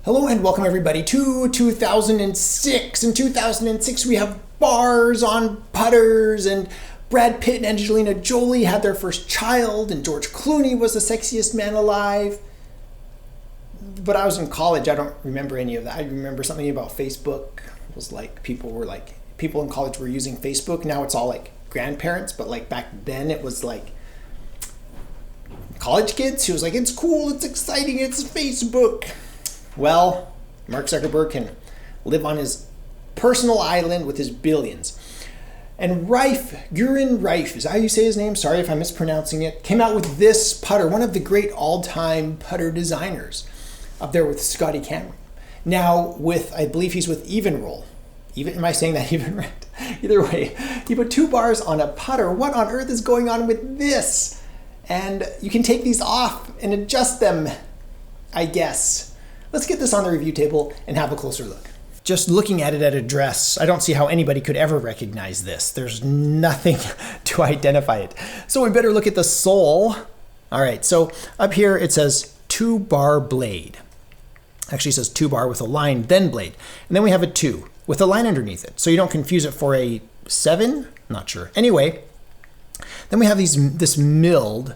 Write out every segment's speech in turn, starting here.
Hello and welcome everybody to 2006. In 2006 we have bars on putters, and Brad Pitt and Angelina Jolie had their first child, and George Clooney was the sexiest man alive. But I was in college, I don't remember any of that. I remember something about Facebook. It was like people in college were using Facebook. Now it's all like grandparents, but like back then it was like college kids who was like, it's cool, it's exciting, it's Facebook. Well, Mark Zuckerberg can live on his personal island with his billions. And Rife, is that how you say his name? Sorry if I'm mispronouncing it. Came out with this putter, one of the great all-time putter designers, up there with Scotty Cameron. Now I believe he's with Evenroll. Am I saying that even right? Either way, he put 2 bars on a putter. What on earth is going on with this? And you can take these off and adjust them, I guess. Let's get this on the review table and have a closer look. Just looking at it at address, I don't see how anybody could ever recognize this. There's nothing to identify it. So we better look at the sole. All right, so up here it says 2-bar blade. Actually it says 2-bar with a line, then blade. And then we have a 2 with a line underneath it. So you don't confuse it for a 7, not sure. Anyway, then we have this milled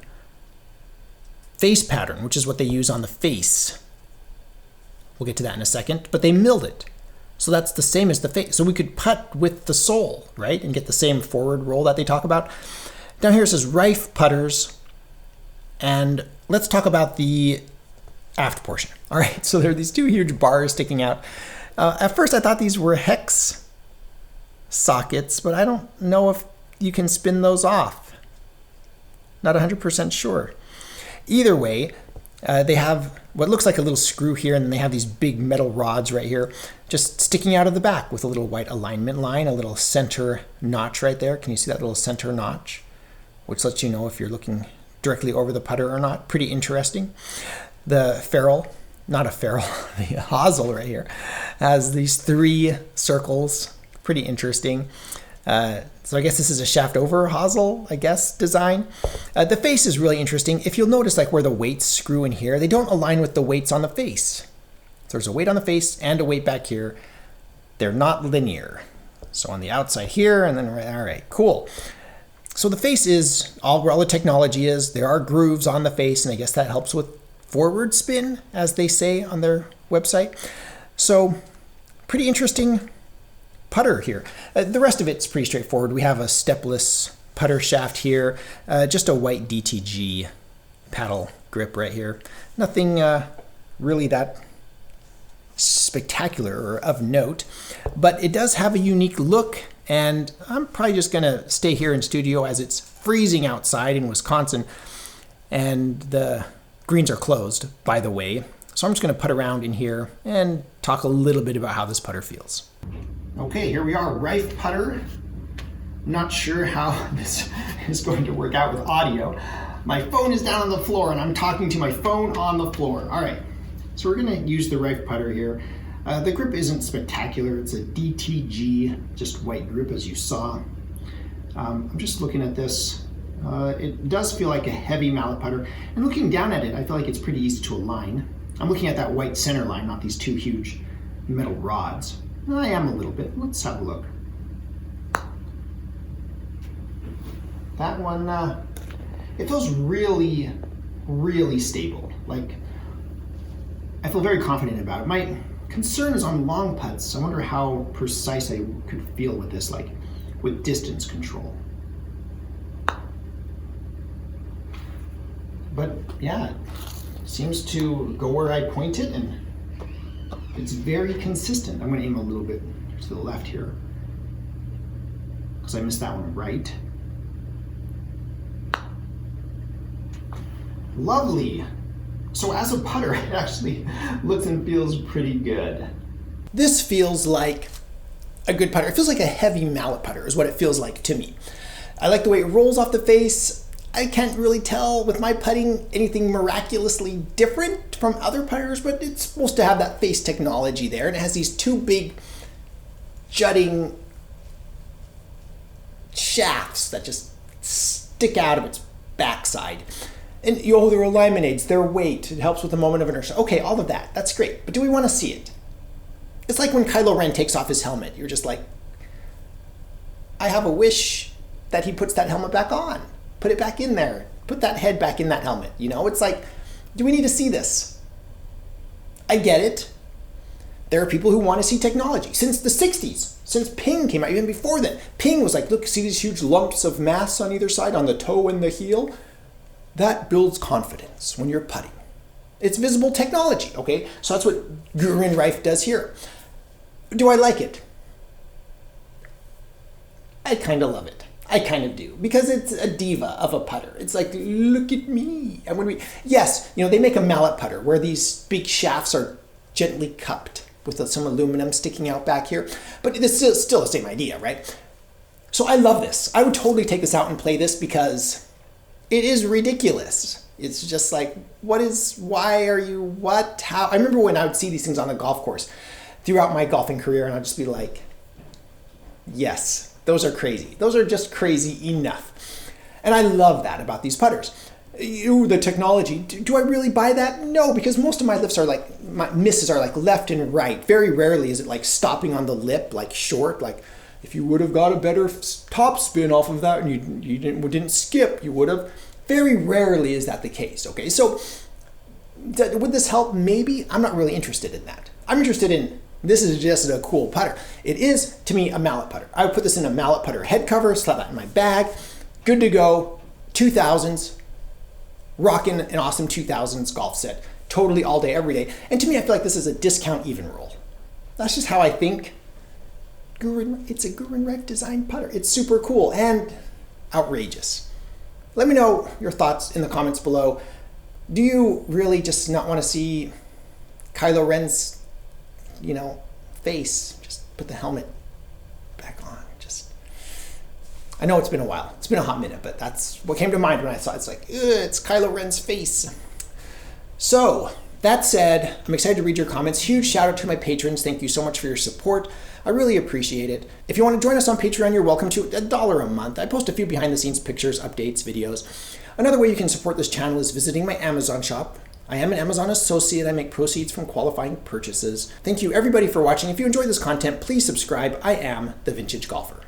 face pattern, which is what they use on the face. We'll get to that in a second, but they milled it. So that's the same as the face. So we could putt with the sole, right? And get the same forward roll that they talk about. Down here it says Rife putters. And let's talk about the aft portion. All right, so there are these 2 huge bars sticking out. At first I thought these were hex sockets, but I don't know if you can spin those off. Not 100% sure. Either way, they have what looks like a little screw here, and then they have these big metal rods right here just sticking out of the back with a little white alignment line, a little center notch right there. Can you see that little center notch? Which lets you know if you're looking directly over the putter or not. Pretty interesting. The ferrule, not a ferrule, the hosel right here has these 3 circles. Pretty interesting. So I guess this is a shaft over hosel, design. The face is really interesting. If you'll notice, like where the weights screw in here, they don't align with the weights on the face. So there's a weight on the face and a weight back here. They're not linear. So on the outside here, and then, all right, cool. So the face is where all the technology is. There are grooves on the face, and I guess that helps with forward spin, as they say on their website. So pretty interesting putter here. The rest of it's pretty straightforward. We have a stepless putter shaft here, just a white DTG paddle grip right here. Nothing really that spectacular or of note, but it does have a unique look, and I'm probably just gonna stay here in studio as it's freezing outside in Wisconsin, and the greens are closed, by the way. So I'm just gonna putt around in here and talk a little bit about how this putter feels. Okay, here we are, Rife putter. Not sure how this is going to work out with audio. My phone is down on the floor and I'm talking to my phone on the floor. All right, so we're gonna use the Rife putter here. The grip isn't spectacular. It's a DTG, just white grip as you saw. I'm just looking at this. It does feel like a heavy mallet putter. And looking down at it, I feel like it's pretty easy to align. I'm looking at that white center line, not these 2 huge metal rods. I am a little bit. Let's have a look. That one, it feels really, really stable. Like, I feel very confident about it. My concern is on long putts. I wonder how precise I could feel with this, like with distance control. But yeah, it seems to go where I point it, and it's very consistent. I'm going to aim a little bit to the left here because I missed that one right. Lovely. So as a putter, it actually looks and feels pretty good. This feels like a good putter. It feels like a heavy mallet putter is what it feels like to me. I like the way it rolls off the face. I can't really tell with my putting anything miraculously different from other putters, but it's supposed to have that face technology there, and it has these 2 big jutting shafts that just stick out of its backside. And there eliminates their weight. It helps with the moment of inertia. Okay, all of that. That's great. But do we want to see it? It's like when Kylo Ren takes off his helmet. You're just like, I have a wish that he puts that helmet back on. Put it back in there. Put that head back in that helmet. It's like, do we need to see this? I get it. There are people who want to see technology. Since the 60s, since ping came out, even before then. Ping was like, look, see these huge lumps of mass on either side, on the toe and the heel? That builds confidence when you're putting. It's visible technology, okay? So that's what Guru Rife does here. Do I like it? I kind of love it. I kind of do, because it's a diva of a putter. It's like, look at me. And yes, they make a mallet putter where these big shafts are gently cupped with some aluminum sticking out back here. But it's still the same idea, right? So I love this. I would totally take this out and play this because it is ridiculous. It's just like, why are you, what, how? I remember when I would see these things on the golf course throughout my golfing career, and I'd just be like, yes, those are crazy. Those are just crazy enough. And I love that about these putters. The technology, do I really buy that? No, because most of my lifts are like, my misses are like left and right. Very rarely is it like stopping on the lip, like short, like if you would have got a better top spin off of that and you didn't skip, you would have. Very rarely is that the case, okay? So would this help? Maybe. I'm not really interested in that. I'm interested in, this is just a cool putter. It is, to me, a mallet putter. I would put this in a mallet putter head cover, slap that in my bag, good to go, 2000s, rocking an awesome 2000s golf set, totally all day, every day. And to me, I feel like this is a discount even roll. That's just how I think. It's a Guru Rife design putter. It's super cool and outrageous. Let me know your thoughts in the comments below. Do you really just not want to see Kylo Ren's, face? Just put the helmet back on. I know it's been a while. It's been a hot minute, but that's what came to mind when I saw it. It's like, it's Kylo Ren's face. So, that said, I'm excited to read your comments. Huge shout out to my patrons. Thank you so much for your support. I really appreciate it. If you want to join us on Patreon, you're welcome to. $1 a month. I post a few behind the scenes pictures, updates, videos. Another way you can support this channel is visiting my Amazon shop. I am an Amazon associate. I make proceeds from qualifying purchases. Thank you everybody for watching. If you enjoyed this content, please subscribe. I am The Vintage Golfer.